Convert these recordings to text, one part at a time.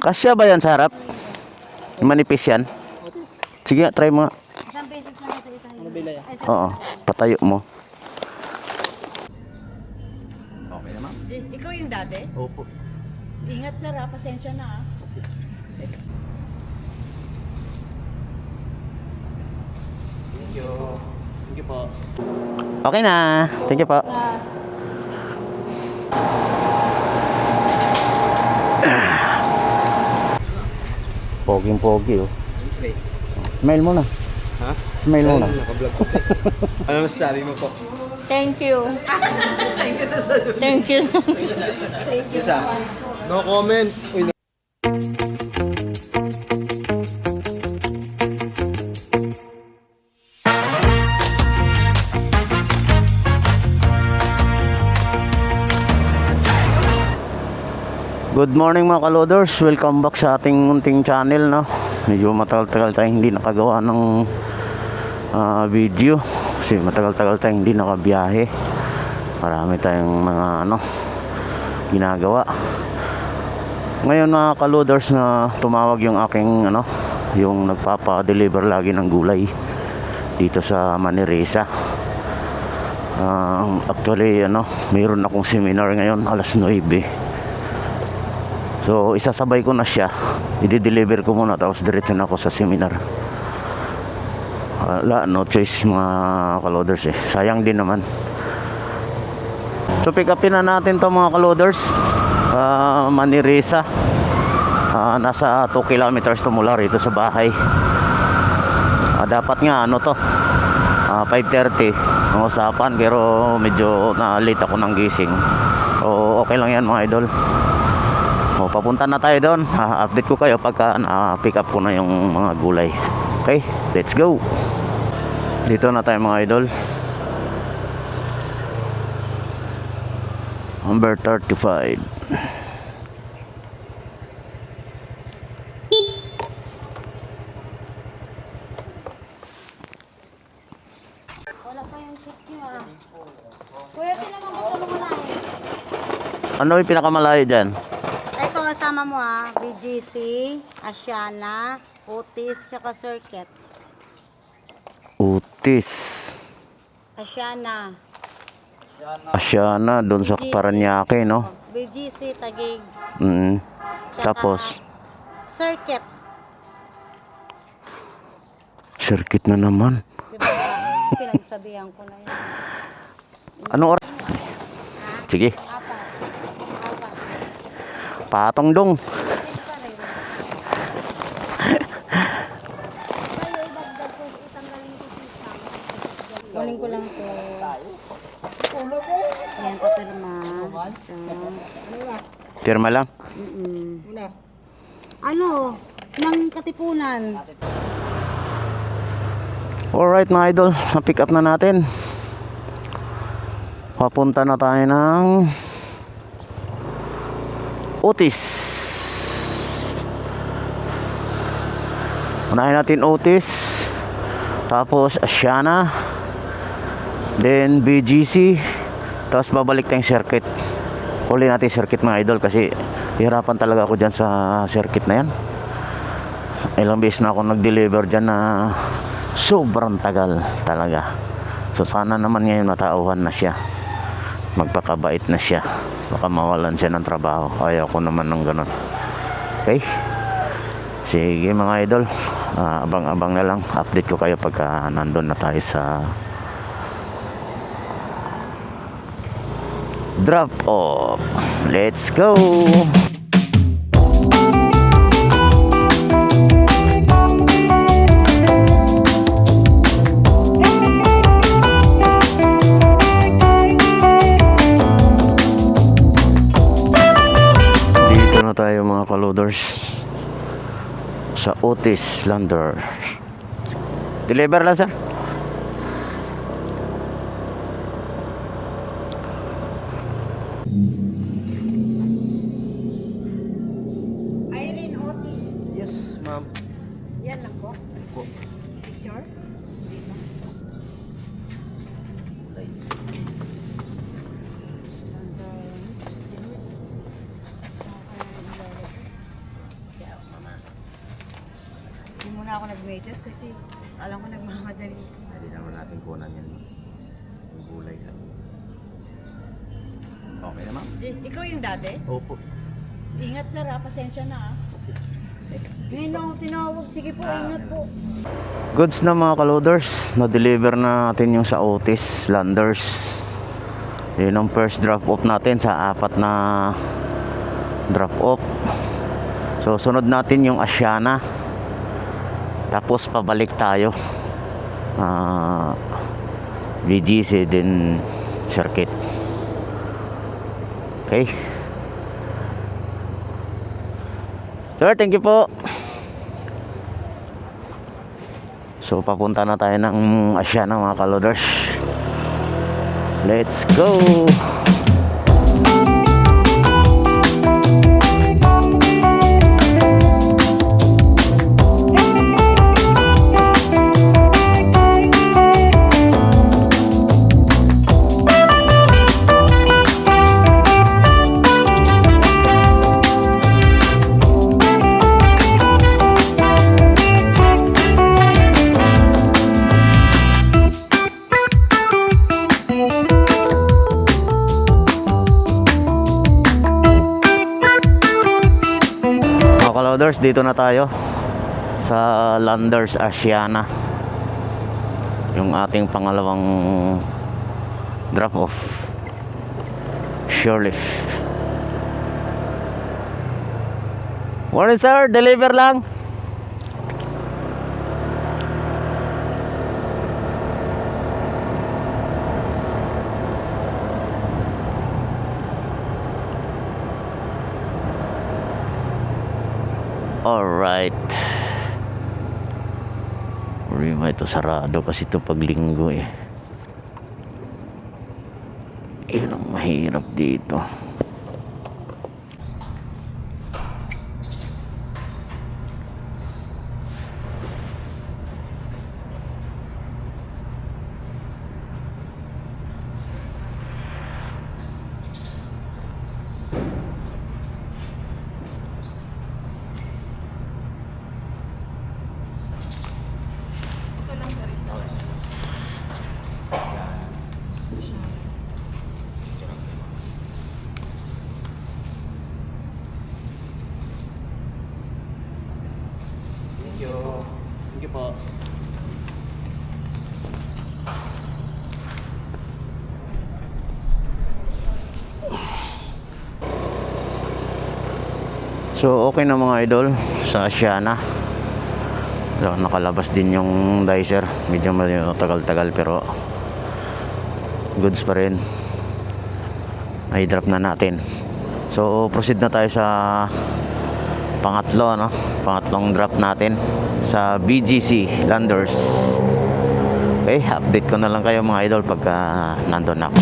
Kasya ba yan sa harap? Manipis yan? Sige, try mo nga. Isang beses lang ito isa. Ano bila yan? Oo, patayo mo. Okay naman. Ikaw yung dati? Opo. Ingat sir ha, pasensya na ha. Thank you. Thank you po. Okay na. Thank you po. Poging-pogi oh. Wait. Smile muna. Ha? Smile muna. Nakablog ko. Ano masasabi mo po? Thank you. Thank you sa sabi. Thank you. Thank you sa. No comment. Uy, no. Good morning mga kaloders. Welcome back sa ating munting channel, no? Medyo matagal-tagal tayong hindi nakagawa ng video kasi matagal-tagal tayong hindi nakabiyahe. Marami tayong mga ginagawa. Ngayon mga kaloders na tumawag yung aking yung nagpapa-deliver lagi ng gulay dito sa Maniresa. Actually mayroon akong seminar ngayon alas 9. So isasabay ko na siya, i-deliver ko muna tapos diretso na ako sa seminar. Wala, no choice mga kaloders eh, sayang din naman. So pick upin na natin to mga kaloders. Maniresa, nasa 2 kilometers to mula rito sa bahay. Dapat nga 5:30 ang usapan, pero medyo na-late ako ng gising. O okay lang yan mga idol. Papunta na tayo doon. Update ko kayo pagka pick up ko na yung mga gulay. Okay, let's go. Dito na tayo mga idol. Number 35. Wala pa yung chips niyo ah. Kuya, sila mga gusto mo malayo. Ano yung pinakamalayo dyan? Ito kasama mo ah. BGC, Asiana, Otis, tsaka Circuit. Utis. Asiana. Asiana, doon sa Paranaque, no? BGC, Taguig. Tsaka Tapos Circuit. circuit na naman. Diba? Pinagsabihan ko na yun. Anong oras? Sige, Apat. patong dong. Kunin ko lang to. Ayan, papirma. So, Pirma lang. ano? Ng Katipunan. Alright mga idol, na-pick up na natin. Papunta na tayo ng Otis. Unahin natin Otis, tapos Asiana, then BGC, tapos babalik tayong circuit. Huli natin circuit mga idol kasi hirapan talaga ako dyan sa circuit na yan. Ilang beses na ako nag-deliver dyan na sobrang tagal talaga. So sana naman ngayon matauhan na siya, magpakabait na siya, baka mawalan siya ng trabaho. Ayaw ko naman ng ganun. Okay, sige mga idol, abang-abang na lang. Update ko kayo pagka nandun na tayo sa drop off. Let's go. Tayo mga kaloders sa Otis Lander. Deliver lang sir. Irene Otis. Yes, ma'am. Yan lang po. Po. Picture. muna ako nag-medyas kasi alam ko nagmamadali. Hindi naman natin kunan yan. Yung gulay lang. Okay naman. Ikaw yung dati? Opo. Ingat sir ha, pasensya na ha. Ngayon ako tinawag, sige po, ingat po. Goods na mga kaloders, na-deliver na natin yung sa Otis Landers. Yun ang first drop off natin sa 4 na drop off. So sunod natin yung Asiana. Tapos pabalik tayo. BGC din circuit. Okay. Sir, thank you po. So papunta na tayo ng Asiana mga kaloders. Let's go. Kaloders, dito na tayo sa Landers Asiana, yung ating pangalawang drop off. Surelift. Morning sir, deliver lang. Alright. Rima ito sarado kasi ito paglinggo eh. Yun ang mahirap dito. Thank you po. So okay na mga idol sa Asiana. So, nakalabas din yung dicer. Medyo tagal-tagal pero goods pa rin. Ay drop na natin. So proceed na tayo sa pangatlo, no? Pangatlong drop natin sa BGC Landers. Okay, update ko na lang kayo mga idol pagka nandun ako.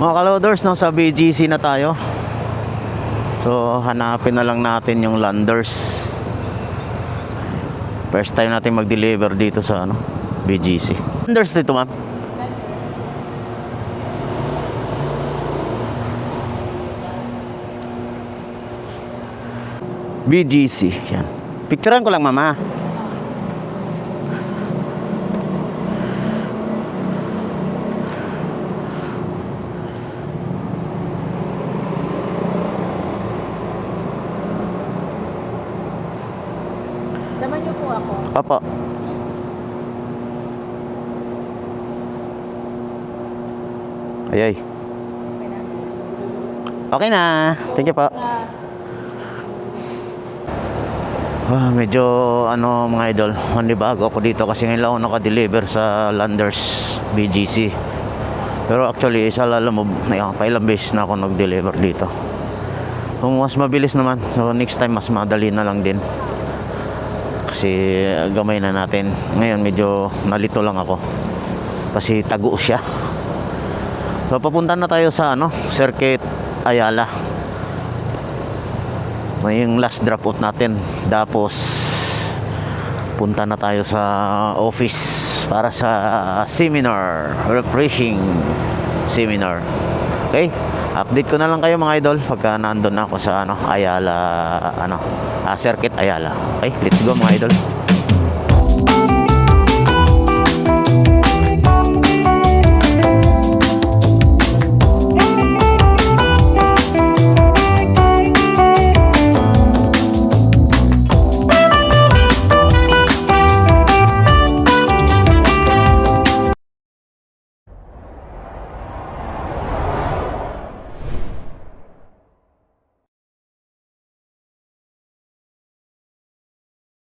Mga kaloders, no, sa BGC na tayo. So hanapin na lang natin yung Landers. First time natin mag-deliver dito sa ano, BGC. Landers dito ma'am. BGC yan. Picturean ko lang mama. Sama niyo po ako. Opo. Ayay. Okay na. Thank you po. Medyo ano mga idol, bago ako dito kasi ngayon lang ako naka-deliver sa Landers BGC. Pero actually isa lalo mo, pailang beses na ako nag-deliver dito. Kung mas mabilis naman, so next time mas madali na lang din. Kasi gamay na natin. Ngayon medyo nalito lang ako kasi tago siya. So papunta na tayo sa Circuit Ayala. Yung last drop out natin. Tapos punta na tayo sa office para sa seminar, refreshing seminar. Okay? Update ko na lang kayo mga idol pagka nandun na ako sa Ayala, Circuit Ayala. Okay, let's go mga idol.